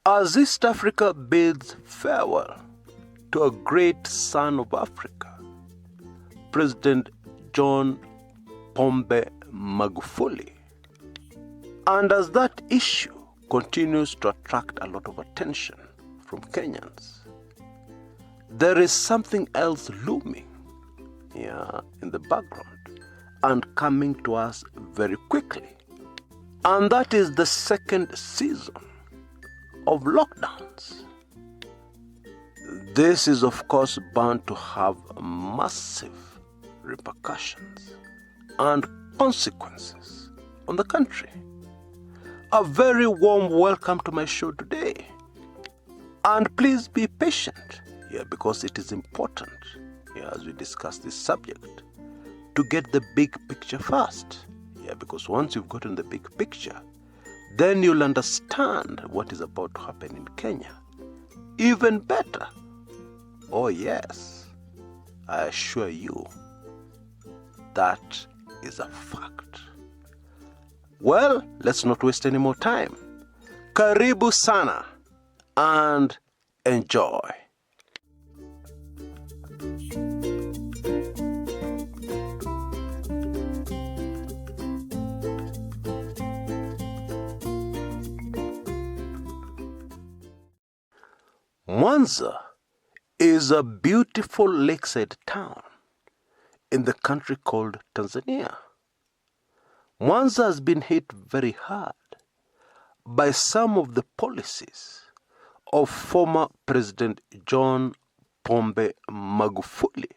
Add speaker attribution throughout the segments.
Speaker 1: As East Africa bids farewell to a great son of Africa, President John Pombe Magufuli, and as that issue continues to attract a lot of attention from Kenyans, there is something else looming in the background and coming to us very quickly. And that is the second season of lockdowns. This is, of course, bound to have massive repercussions and consequences on the country. A very warm welcome to my show today. And please be patient, because it is important, as we discuss this subject, to get the big picture first. Because once you've gotten the big picture, then you'll understand what is about to happen in Kenya even better. Oh yes, I assure you, that is a fact. Well, let's not waste any more time. Karibu sana and enjoy. Mwanza is a beautiful lakeside town in the country called Tanzania. Mwanza has been hit very hard by some of the policies of former President John Pombe Magufuli.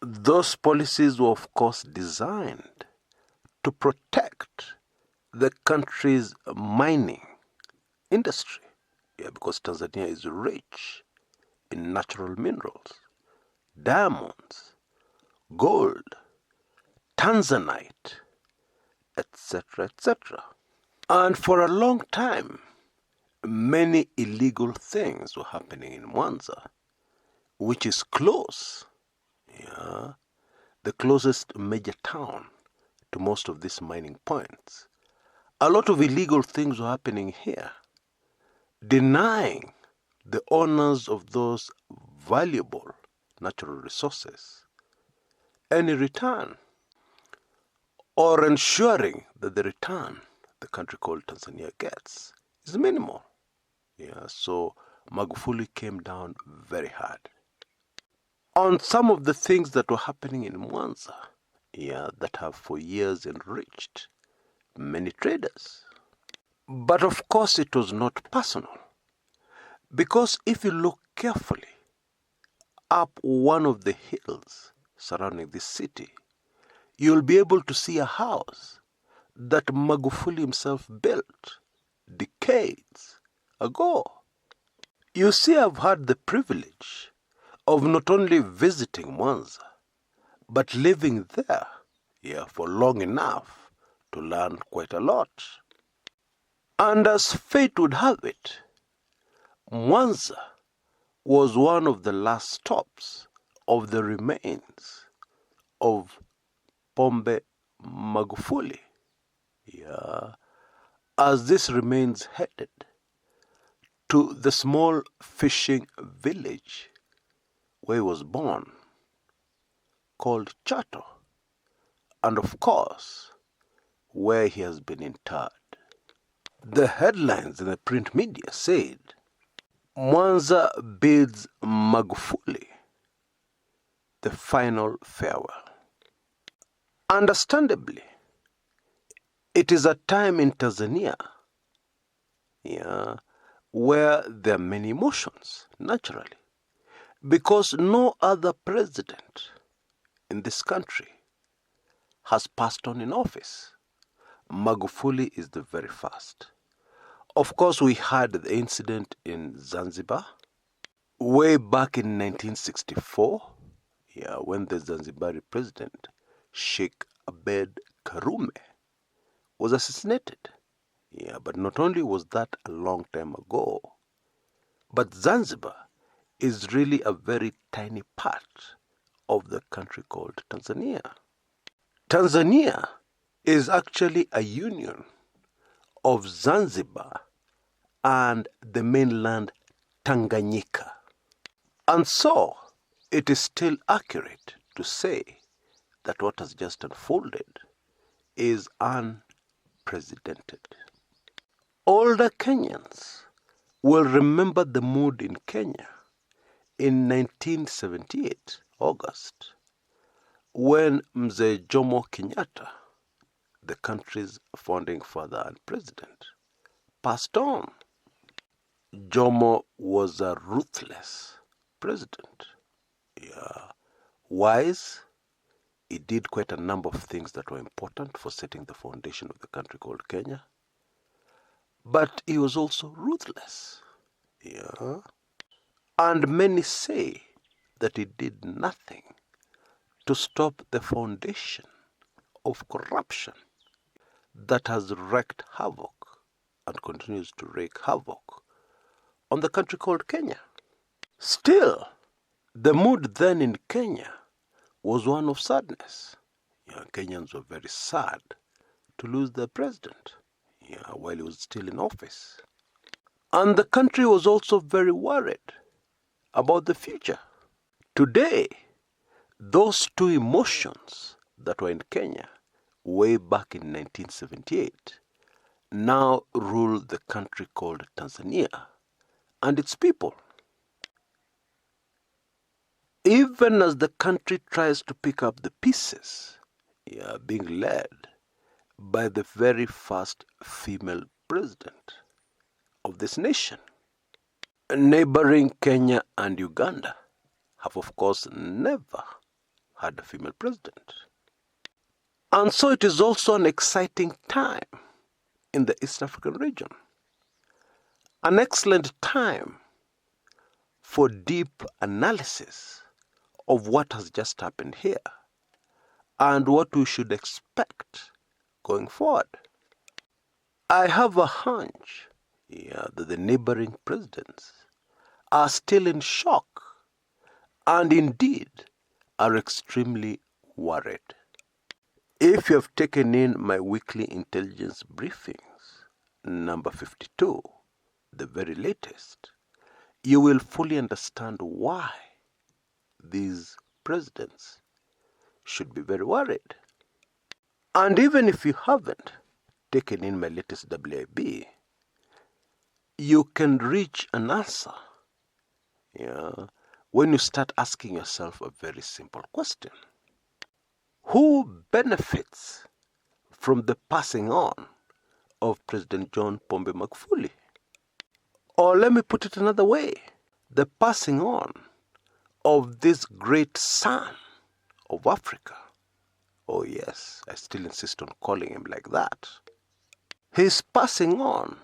Speaker 1: Those policies were, of course, designed to protect the country's mining industry. Because Tanzania is rich in natural minerals, diamonds, gold, tanzanite, etc., etc. And for a long time, many illegal things were happening in Mwanza, which is close, the closest major town to most of these mining points. A lot of illegal things were happening here, denying the owners of those valuable natural resources any return, or ensuring that the return the country called Tanzania gets is minimal. So Magufuli came down very hard on some of the things that were happening in Mwanza, that have for years enriched many traders. But of course it was not personal, because if you look carefully up one of the hills surrounding this city, you'll be able to see a house that Magufuli himself built decades ago. You see, I've had the privilege of not only visiting Mwanza, but living there for long enough to learn quite a lot. And as fate would have it, Mwanza was one of the last stops of the remains of Pombe Magufuli, as this remains headed to the small fishing village where he was born, called Chato, and of course, where he has been interred. The headlines in the print media said, Mwanza bids Magufuli the final farewell. Understandably, it is a time in Tanzania where there are many emotions, naturally, because no other president in this country has passed on in office. Magufuli is the very first. Of course, we had the incident in Zanzibar way back in 1964, when the Zanzibari president, Sheikh Abed Karume, was assassinated. But not only was that a long time ago, but Zanzibar is really a very tiny part of the country called Tanzania. Tanzania is actually a union of Zanzibar and the mainland Tanganyika. And so, it is still accurate to say that what has just unfolded is unprecedented. Older Kenyans will remember the mood in Kenya in 1978, August, when Mzee Jomo Kenyatta, the country's founding father and president, passed on. Jomo was a ruthless president. Wise, he did quite a number of things that were important for setting the foundation of the country called Kenya. But he was also ruthless. And many say that he did nothing to stop the foundation of corruption that has wreaked havoc and continues to wreak havoc on the country called Kenya. Still, the mood then in Kenya was one of sadness. Kenyans were very sad to lose their president while he was still in office. And the country was also very worried about the future. Today, those two emotions that were in Kenya way back in 1978 now rule the country called Tanzania and its people. Even as the country tries to pick up the pieces, being led by the very first female president of this nation. Neighboring Kenya and Uganda have, of course, never had a female president. And so it is also an exciting time in the East African region. An excellent time for deep analysis of what has just happened here and what we should expect going forward. I have a hunch that the neighboring presidents are still in shock and indeed are extremely worried. If you have taken in my weekly intelligence briefings, number 52, the very latest, you will fully understand why these presidents should be very worried. And even if you haven't taken in my latest WIB, you can reach an answer when you start asking yourself a very simple question. Who benefits from the passing on of President John Pombe Magufuli? Or let me put it another way, the passing on of this great son of Africa. Oh yes, I still insist on calling him like that. His passing on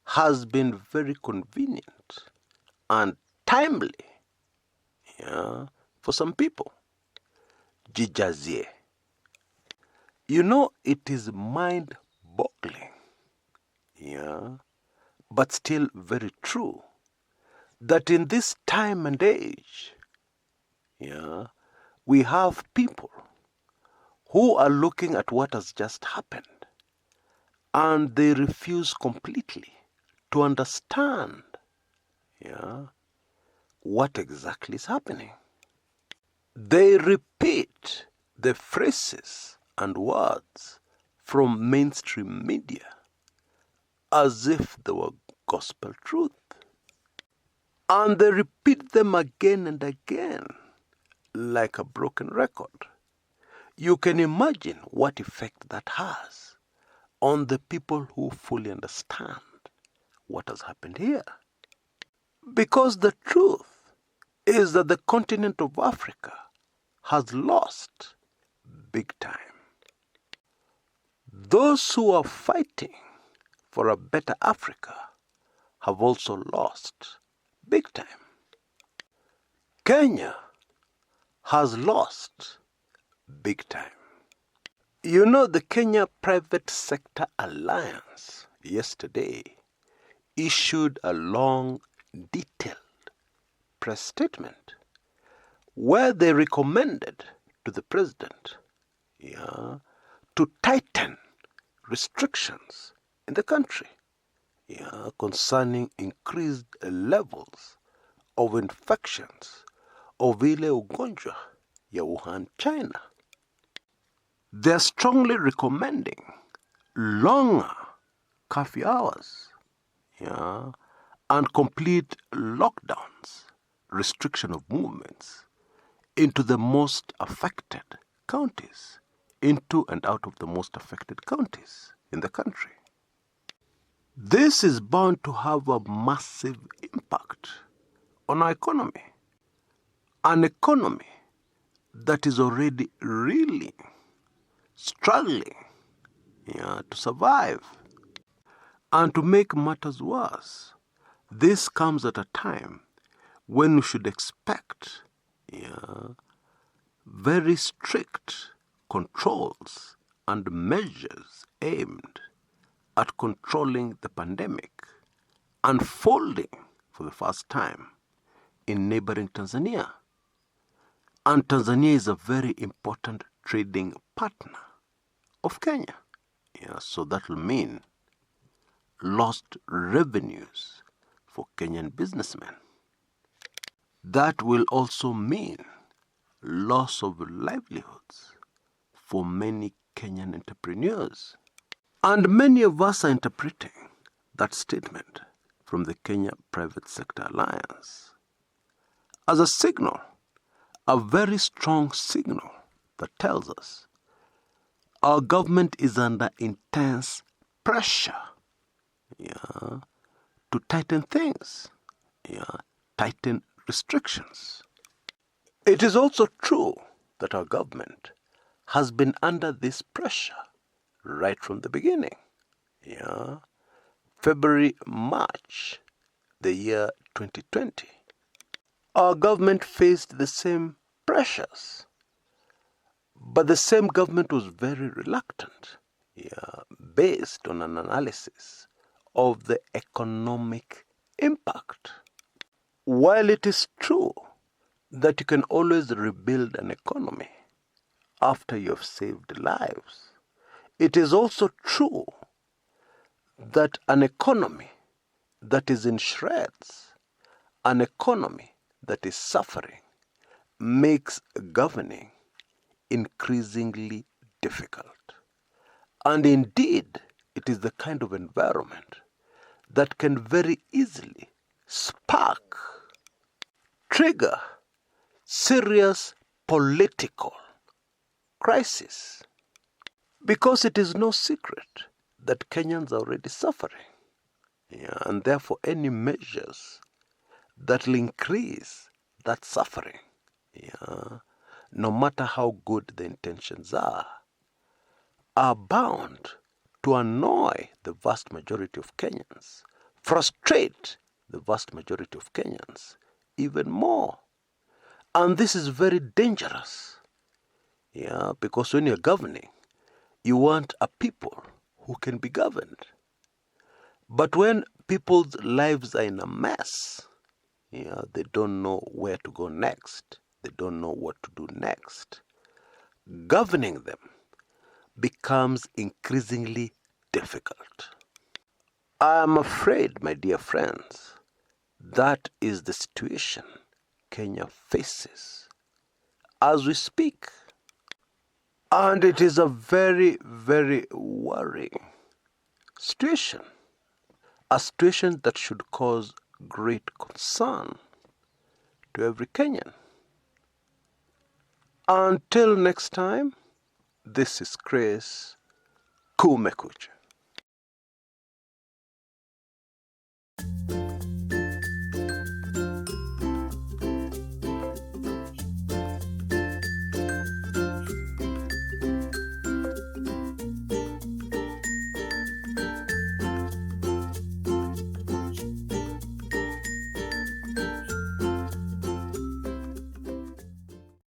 Speaker 1: has been very convenient and timely for some people. Jijazie. It is mind-boggling, but still very true, that in this time and age, we have people who are looking at what has just happened and they refuse completely to understand what exactly is happening. They repeat the phrases and words from mainstream media as if they were gospel truth. And they repeat them again and again like a broken record. You can imagine what effect that has on the people who fully understand what has happened here. Because the truth is that the continent of Africa has lost big time. Those who are fighting for a better Africa have also lost big time. Kenya has lost big time. The Kenya Private Sector Alliance yesterday issued a long, detailed press statement where they recommended to the president to tighten restrictions in the country. concerning increased levels of infections of ile ugonjwa ya Wuhan, China. They are strongly recommending longer curfew hours, and complete lockdowns, restriction of movements into the most affected counties, into and out of the most affected counties in the country. This is bound to have a massive impact on our economy, an economy that is already really struggling to survive. And to make matters worse, this comes at a time when we should expect very strict controls and measures aimed at controlling the pandemic unfolding for the first time in neighboring Tanzania. And Tanzania is a very important trading partner of Kenya. So that will mean lost revenues for Kenyan businessmen. That will also mean loss of livelihoods for many Kenyan entrepreneurs. And many of us are interpreting that statement from the Kenya Private Sector Alliance as a signal, a very strong signal that tells us our government is under intense pressure to tighten things, tighten restrictions. It is also true that our government has been under this pressure right from the beginning. February, March, the year 2020. Our government faced the same pressures, but the same government was very reluctant, based on an analysis of the economic impact. While it is true that you can always rebuild an economy after you have saved lives, it is also true that an economy that is in shreds, an economy that is suffering, makes governing increasingly difficult. And indeed, it is the kind of environment that can very easily trigger serious political crisis. Because it is no secret that Kenyans are already suffering. And therefore any measures that will increase that suffering, no matter how good the intentions are bound to annoy the vast majority of Kenyans, frustrate the vast majority of Kenyans even more. And this is very dangerous, because when you're governing, you want a people who can be governed. But when people's lives are in a mess, they don't know where to go next. They don't know what to do next. Governing them becomes increasingly difficult. I am afraid, my dear friends, that is the situation Kenya faces as we speak. And it is a very, very worrying situation. A situation that should cause great concern to every Kenyan. Until next time, this is Chris Kumekucha.